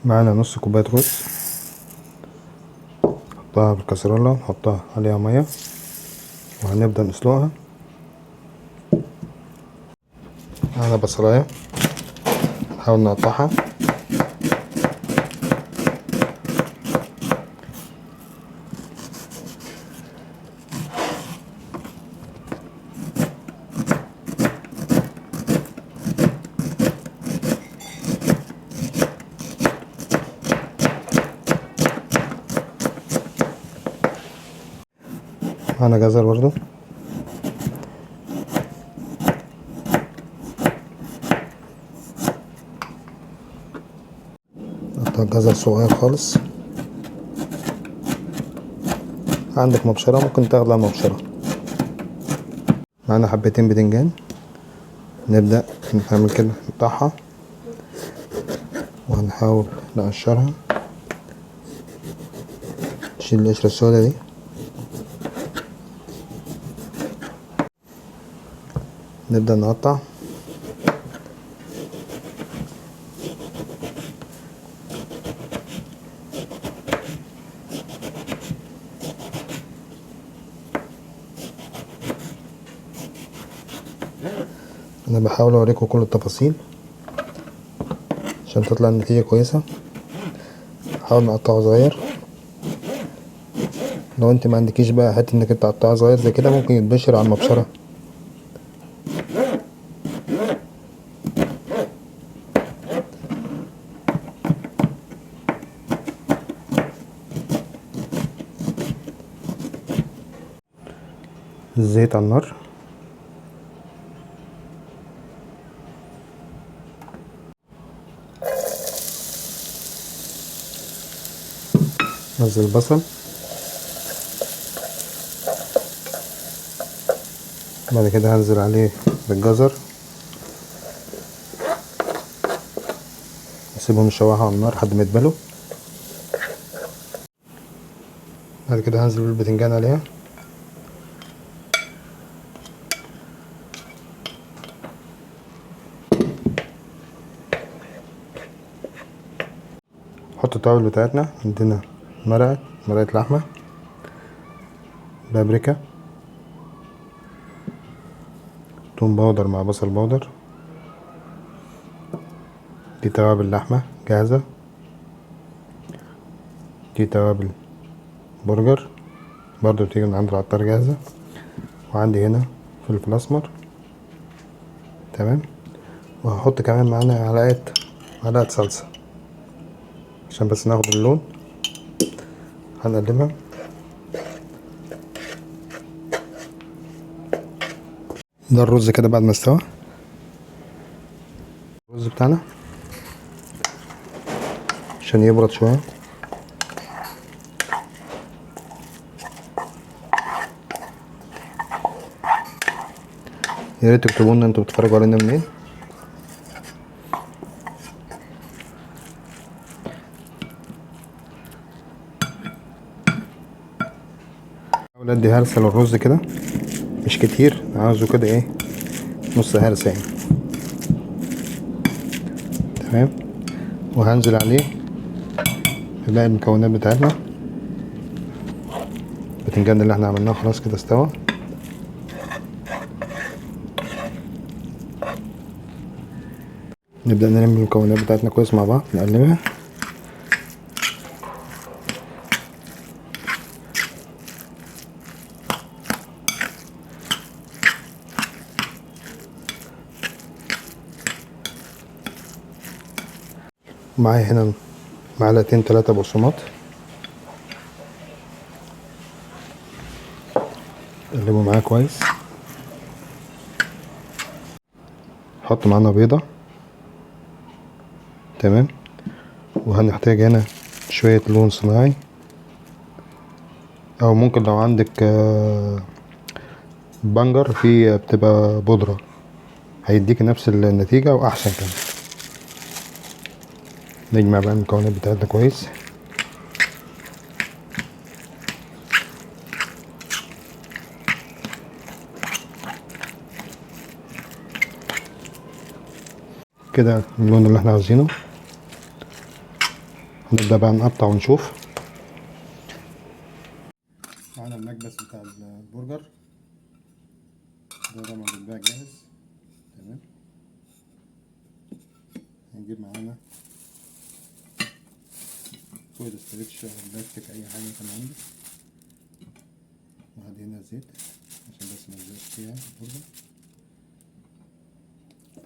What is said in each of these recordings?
معانا نص كوباية رز، نحطها في الكسرولة، نحطها عليها مية وهنبدأ نسلقها. معانا بصلاية نحاول نقطعها. معانا جزر برضو، نقطع الجزر صغير خالص. عندك مبشرة ممكن تاخدها مبشرة. معانا حبتين بدنجان، نبدأ نعمل كده، نقطعها وهنحاول نقشرها، نشيل القشرة السودا دي. نبدأ نقطع. انا بحاول اوريكم كل التفاصيل عشان تطلع النتيجة كويسة. حاول نقطعه صغير. لو انت ما عندكيش بقى حته انك انت تقطعه صغير زي كده، ممكن يتبشر على المبشرة. الزيت على النار، نزل البصل، بعد كده هنزل عليه بالجزر، اسيبهم يشوحوا على النار لحد ما يتبلوا. بعد كده هنزل بالبتنجان عليها، نحط التوابل بتاعتنا. عندنا مرقة لحمة، بابريكا، توم باودر مع بصل باودر، دي توابل لحمة جاهزة، دي توابل برجر برضو بتيجي من عند العطار جاهزة، وعندي هنا فلفل اسمر. تمام. وهحط كمان معانا معلقة صلصة عشان بس ناخد اللون. هنقلبها. ده الرز كده بعد ما استوى. الرز بتاعنا عشان يبرد شوية. يا ريت تكتبوا لنا انتوا بتتفرجوا علينا منين. حاول ادي هرسة للرز كده، مش كتير، عاوزه كده ايه، نص هرسة يعني. تمام. وهنزل عليه باقي المكونات بتاعتنا. البتنجان اللي احنا عملناه خلاص كده استوى. نبدأ نلم المكونات بتاعتنا كويس مع بعض، نقلبها. معايا هنا معلقتين 3 بقسماط، قلبوا معاه كويس. نحط معانا بيضة. تمام. وهنحتاج هنا شوية لون صناعي، او ممكن لو عندك بنجر فيه بتبقى بودرة، هيديك نفس النتيجة واحسن كمان. نجمع بقى المكونات بتاعتنا كويس. كده اللون اللي احنا عاوزينه. هنبدأ بقى نقطع ونشوف. معانا المكبس بتاع البرجر ده طبعا بيتباع جاهز. تمام. هنجيب معانا فويل ستريتش او بلاستيك اي حاجة كان عندك، وهدهنها زيت عشان بس ميلزقش فيها البرجر،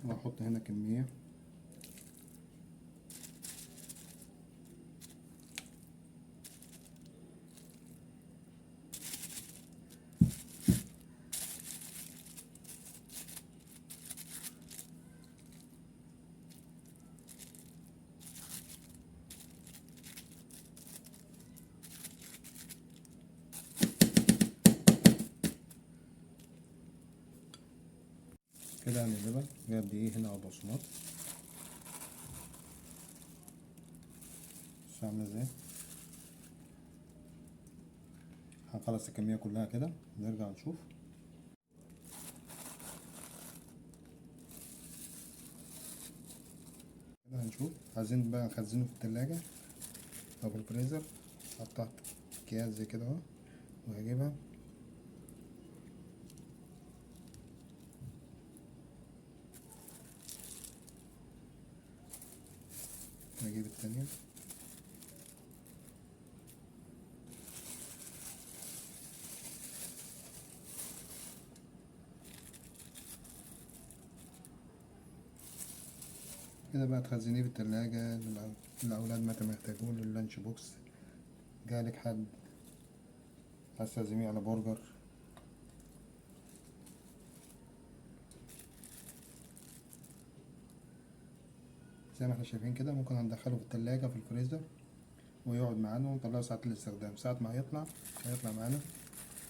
وهحط هنا كمية كده هنقلبها. جايب دقيق هنا او بقسماط، بص عاملة ازاي. هنخلص الكمية كلها كده ونرجع نشوف. كده هنشوف. عايزين بقى نخزنه في التلاجة او في الفريزر. قطعت اكياس زي كده اهو، وهجيبها واجيب التانية. كده بقى تخزنيه في التلاجة للأولاد متى ما يحتاجوه، لللانش بوكس. جالك حد عايز تعزميه على برجر، زي ما احنا شايفين كده. ممكن هندخله في التلاجة في الفريزر ويقعد معانا، ونطلعه ساعة الاستخدام. ساعة ما هيطلع معانا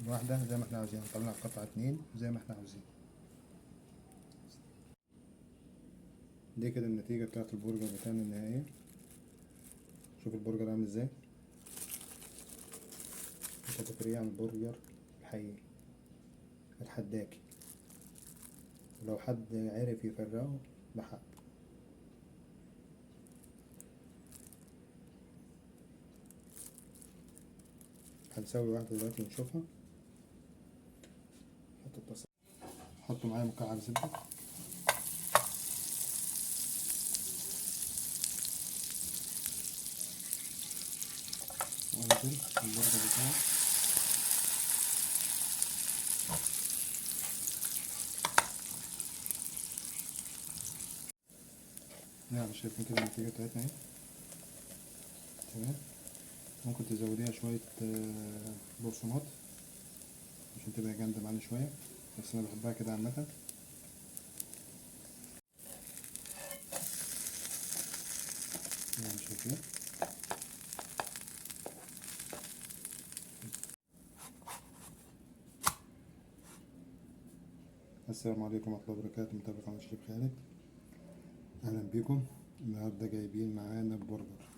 الواحدة زي ما احنا عاوزين، نطلع قطعة 2 زي ما احنا عاوزين. دي كده النتيجة بتاعت البرجر بتاعنا النهائية. شوف البرجر عامل ازاي، مش هتفرق عن البرجر الحقيقي الحداكي، ولو حد عرف يفرقه بحق. هنسوي واحدة دلوقتي ونشوفها. حطوا معايا مكعب زبدة، وانزل البرجر بتاعي. يعني شايفين كده النتيجة بتاعتنا اهي. تمام. ممكن تزوديها شوية بقسماط عشان تبقى جامدة معانا شوية، بس أنا بحبها كده عامة. يعني شايفين. السلام عليكم ورحمة الله وبركاته. متابع قناة شريف خالد، أهلا بيكم. النهاردة جايبين معانا برجر.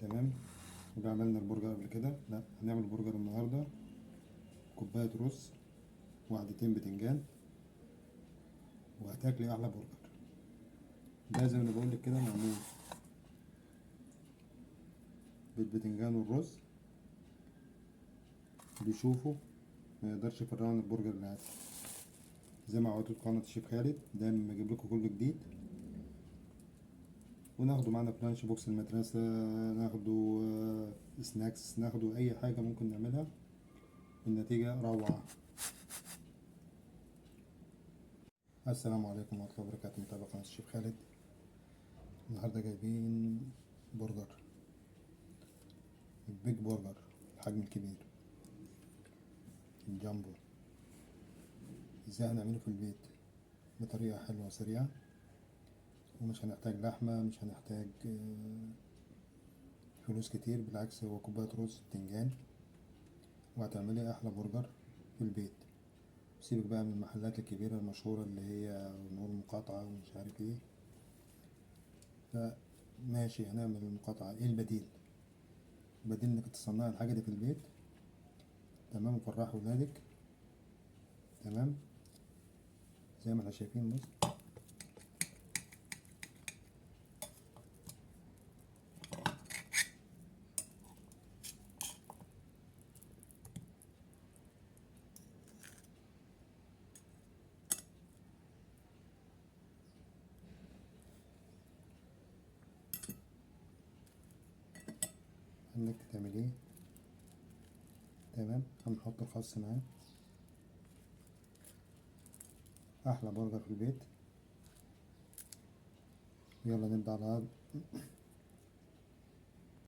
تمام. وده عملنا البرجر قبل كده، لا هنعمل برجر النهاردة. كوباية رز وعدتين بتنجان، وهتاكلي أحلى برجر. ده زي ما أنا بقولك كده معمول بالبتنجان والرز. بيشوفوا ما يقدرش يفرقوا عن البرجر العادي. زي ما عودت قناة الشيف خالد دايما بجيب لكم كل جديد. وناخده معانا في لانش بوكس المدرسة، ناخده سناكس، ناخده أي حاجة ممكن نعملها، والنتيجة روعة. السلام عليكم ورحمة الله وبركاته. متابع قناة الشيف خالد. النهاردة جايبين برجر، البيج برجر، الحجم الكبير، الجامبو. ازاي هنعمله في البيت بطريقة حلوة وسريعة، ومش هنحتاج لحمة، مش هنحتاج فلوس كتير. بالعكس، هو كوباية رز بتنجان وهتعملي أحلى برجر في البيت. سيبك بقى من المحلات الكبيرة المشهورة اللي هي نقول مقاطعة ومش عارف ايه. فماشي، هنعمل المقاطعة. ايه البديل؟ البديل انك تصنعي الحاجة دي في البيت. تمام. وفرحي ولادك. تمام. زي ما احنا شايفين. بص انك تعمليه. تمام. هنحط الخس معاه. احلى برجر في البيت. يلا نبدأ على